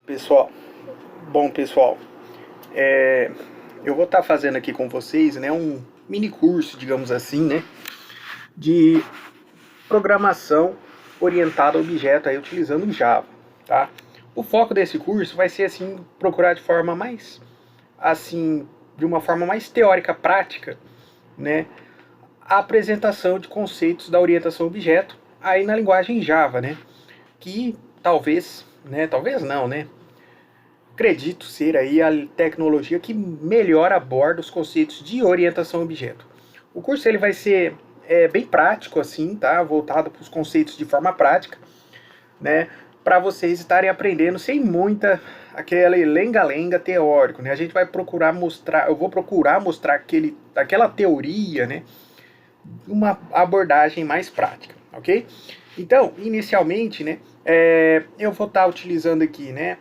Pessoal, pessoal, eu vou estar fazendo aqui com vocês, né, um mini curso, digamos assim, né, de programação orientada a objeto aí utilizando Java, tá? O foco desse curso vai ser assim procurar de forma mais de uma forma mais teórica, prática, né, a apresentação de conceitos da orientação a objeto aí na linguagem Java, né, que talvez não, né? Acredito ser aí a tecnologia que melhor aborda os conceitos de orientação a objeto. O curso ele vai ser bem prático assim, tá? Voltado para os conceitos de forma prática, né? Para vocês estarem aprendendo sem muita aquela lenga-lenga teórico, né? A gente vai procurar mostrar, eu vou procurar mostrar aquela teoria, né? Uma abordagem mais prática, ok? Então, inicialmente, né? Eu vou estar utilizando aqui, né?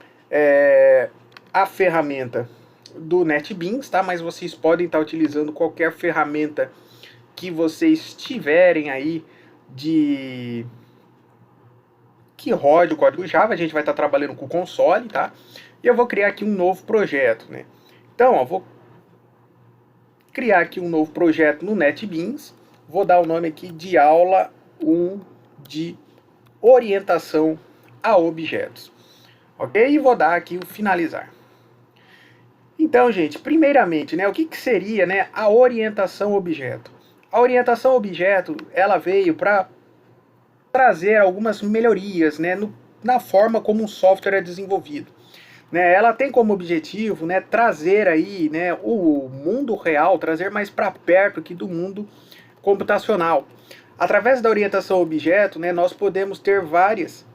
A ferramenta do NetBeans, tá? Mas vocês podem estar utilizando qualquer ferramenta que vocês tiverem aí que rode o código Java. A gente vai estar trabalhando com o console, tá? E eu vou criar aqui um novo projeto, né? Então, ó, vou criar aqui um novo projeto no NetBeans. Vou dar o nome aqui de aula 1 de orientação a objetos. Ok? E vou dar aqui o finalizar. Então, gente, primeiramente, né, o que seria, né, a orientação objeto? A orientação objeto, ela veio para trazer algumas melhorias, né, na forma como um software é desenvolvido. Né, ela tem como objetivo, né, trazer aí, né, o mundo real, trazer mais para perto aqui do mundo computacional. Através da orientação objeto, né, nós podemos ter vários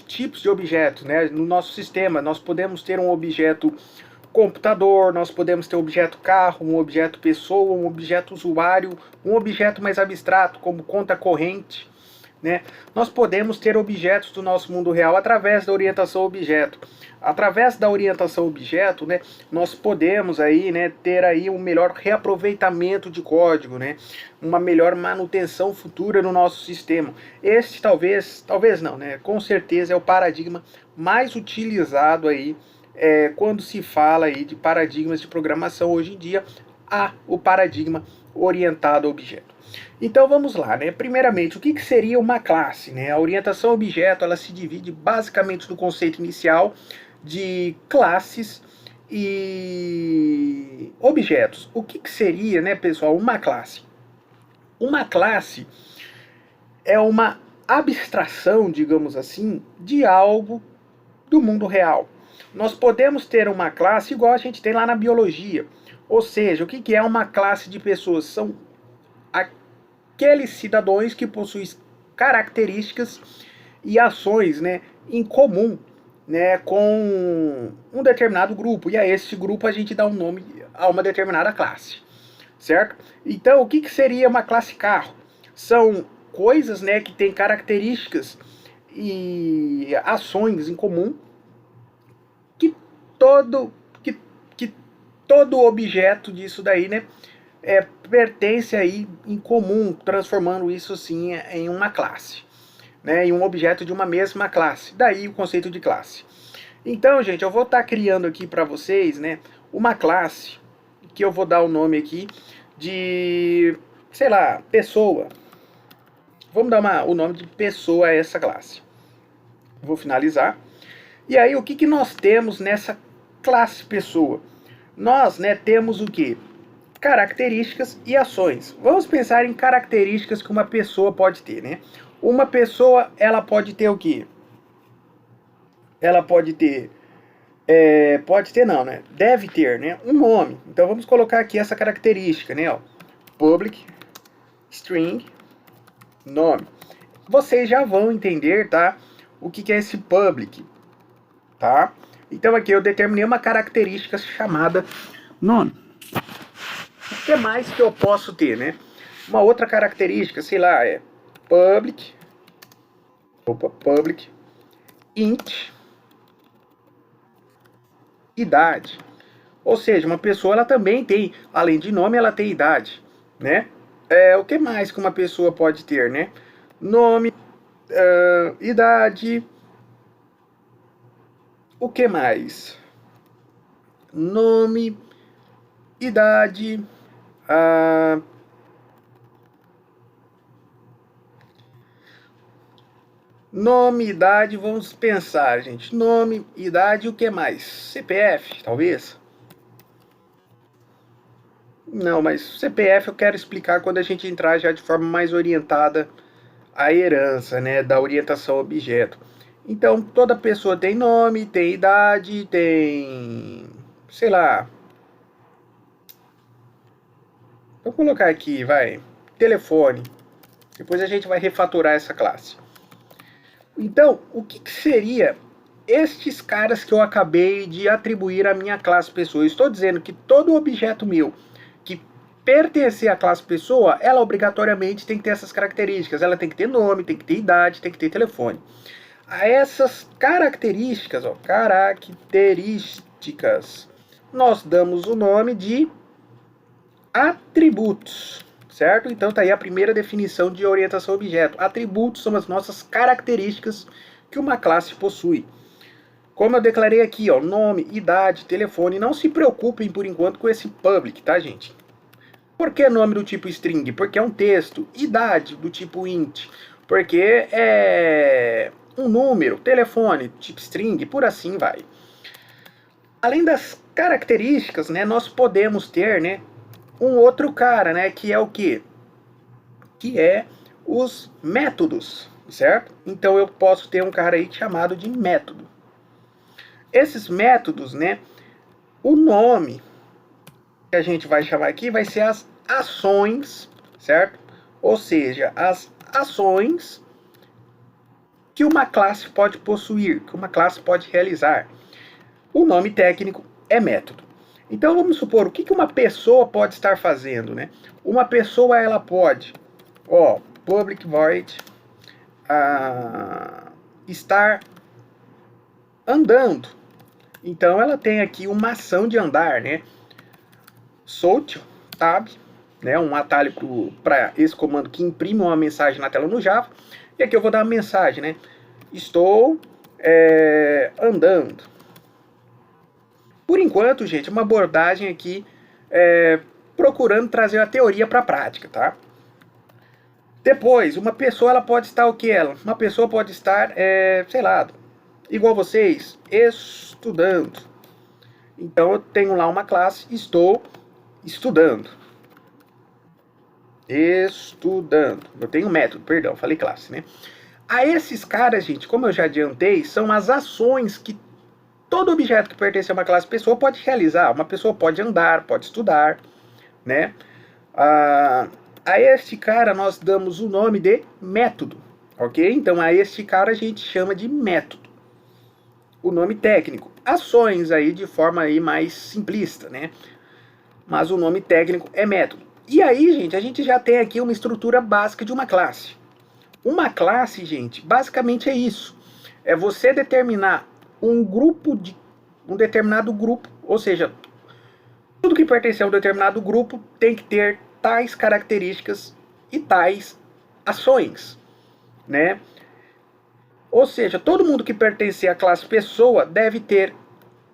tipos de objetos, né? No nosso sistema, nós podemos ter um objeto computador, nós podemos ter um objeto carro, um objeto pessoa, um objeto usuário, um objeto mais abstrato, como conta corrente, né? Nós podemos ter objetos do nosso mundo real através da orientação objeto. Através da orientação objeto, né, nós podemos aí, né, ter aí um melhor reaproveitamento de código, né, uma melhor manutenção futura no nosso sistema. Este talvez não, né, com certeza é o paradigma mais utilizado aí quando se fala aí de paradigmas de programação hoje em dia, o paradigma orientado a objeto. Então vamos lá, né? Primeiramente, o que seria uma classe, né? A orientação a objeto, ela se divide basicamente no conceito inicial de classes e objetos. O que seria, né, pessoal, uma classe? Uma classe é uma abstração, digamos assim, de algo do mundo real. Nós podemos ter uma classe igual a gente tem lá na biologia. Ou seja, o que é uma classe de pessoas? São aqueles cidadãos que possuem características e ações, né, em comum, né, com um determinado grupo. E a esse grupo a gente dá um nome a uma determinada classe, certo? Então, o que seria uma classe carro? São coisas, né, que têm características e ações em comum que todo objeto disso daí, né, pertence aí em comum, transformando isso sim em uma classe, né, em um objeto de uma mesma classe. Daí o conceito de classe. Então, gente, eu vou estar criando aqui para vocês, né, uma classe que eu vou dar o nome aqui de, sei lá, pessoa. Vamos dar o nome de pessoa a essa classe. Vou finalizar. E aí, o que nós temos nessa classe pessoa? Nós, né, temos o que? Características e ações. Vamos pensar em características que uma pessoa pode ter, né? Uma pessoa, ela pode ter o quê? Ela pode ter, não, né? Deve ter, né? Um nome. Então vamos colocar aqui essa característica, né? Ó, public string nome. Vocês já vão entender, tá? O que é esse public, tá? Então aqui eu determinei uma característica chamada nome. O que mais que eu posso ter, né? Uma outra característica, sei lá, é public int idade. Ou seja, uma pessoa ela também tem, além de nome, ela tem idade, né? O que mais que uma pessoa pode ter, né? Nome, idade, o que mais? Nome, idade, nome, idade, vamos pensar, gente. Nome, idade, o que mais? CPF, talvez? Não, mas CPF eu quero explicar quando a gente entrar já de forma mais orientada à herança, né, da orientação ao objeto. Então, toda pessoa tem nome, tem idade, tem, sei lá. Vou colocar aqui, vai, telefone. Depois a gente vai refatorar essa classe. Então, o que seria estes caras que eu acabei de atribuir à minha classe pessoa? Eu estou dizendo que todo objeto meu que pertencer à classe pessoa, ela obrigatoriamente tem que ter essas características. Ela tem que ter nome, tem que ter idade, tem que ter telefone. A essas características, nós damos o nome de atributos, certo? Então tá aí a primeira definição de orientação a objeto. Atributos são as nossas características que uma classe possui. Como eu declarei aqui, ó, nome, idade, telefone, não se preocupem por enquanto com esse public, tá, gente? Por que nome do tipo string? Porque é um texto. Idade do tipo int, porque é um número. Telefone, tipo string, por assim vai. Além das características, né, nós podemos ter, né, um outro cara, né, que é o quê? Que é os métodos, certo? Então eu posso ter um cara aí chamado de método. Esses métodos, né, o nome que a gente vai chamar aqui vai ser as ações, certo? Ou seja, as ações que uma classe pode possuir, que uma classe pode realizar. O nome técnico é método. Então vamos supor, o que uma pessoa pode estar fazendo, né? Uma pessoa, ela pode, ó, public void, estar andando. Então ela tem aqui uma ação de andar, né? Social, tab, né? Um atalho para esse comando que imprime uma mensagem na tela no Java. E aqui eu vou dar uma mensagem, né? Estou andando. Por enquanto, gente, uma abordagem aqui procurando trazer a teoria para a prática, tá? Depois, uma pessoa, ela pode estar o que ela? Uma pessoa pode estar, sei lá, igual vocês, estudando. Então eu tenho lá uma classe, estou estudando. Estudando. Eu tenho um método, perdão, falei classe, né? A esses caras, gente, como eu já adiantei, são as ações que todo objeto que pertence a uma classe pessoa pode realizar. Uma pessoa pode andar, pode estudar, né? A este cara nós damos o nome de método, ok? Então a este cara a gente chama de método. O nome técnico. Ações aí de forma aí mais simplista, né? Mas o nome técnico é método. E aí, gente, a gente já tem aqui uma estrutura básica de uma classe. Uma classe, gente, basicamente é isso. É você determinar um determinado grupo, ou seja, tudo que pertence a um determinado grupo tem que ter tais características e tais ações, né? Ou seja, todo mundo que pertence à classe pessoa deve ter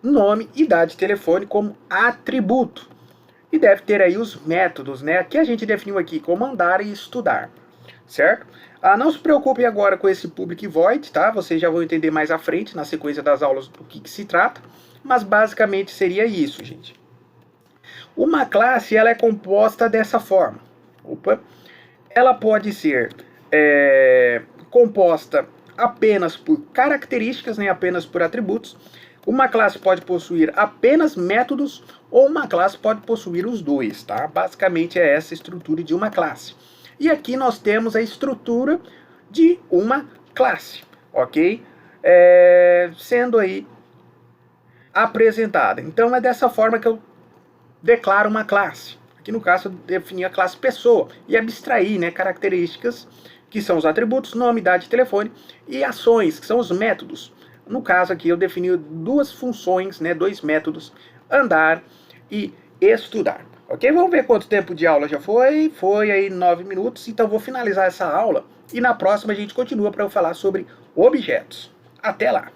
nome, idade, telefone como atributo. E deve ter aí os métodos, né? Que a gente definiu aqui como andar e estudar, certo? Não se preocupe agora com esse public void, tá? Vocês já vão entender mais à frente, na sequência das aulas, do que se trata. Mas basicamente seria isso, gente. Uma classe, ela é composta dessa forma. Ela pode ser composta apenas por características, né? Apenas por atributos. Uma classe pode possuir apenas métodos ou uma classe pode possuir os dois, tá? Basicamente é essa a estrutura de uma classe. E aqui nós temos a estrutura de uma classe, ok? Sendo aí apresentada. Então é dessa forma que eu declaro uma classe. Aqui no caso eu defini a classe pessoa e abstraí, né, características que são os atributos, nome, idade, telefone e ações, que são os métodos. No caso aqui eu defini duas funções, né, dois métodos, andar e estudar. Ok? Vamos ver quanto tempo de aula já foi. Foi aí 9 minutos, então vou finalizar essa aula e na próxima a gente continua para eu falar sobre objetos. Até lá!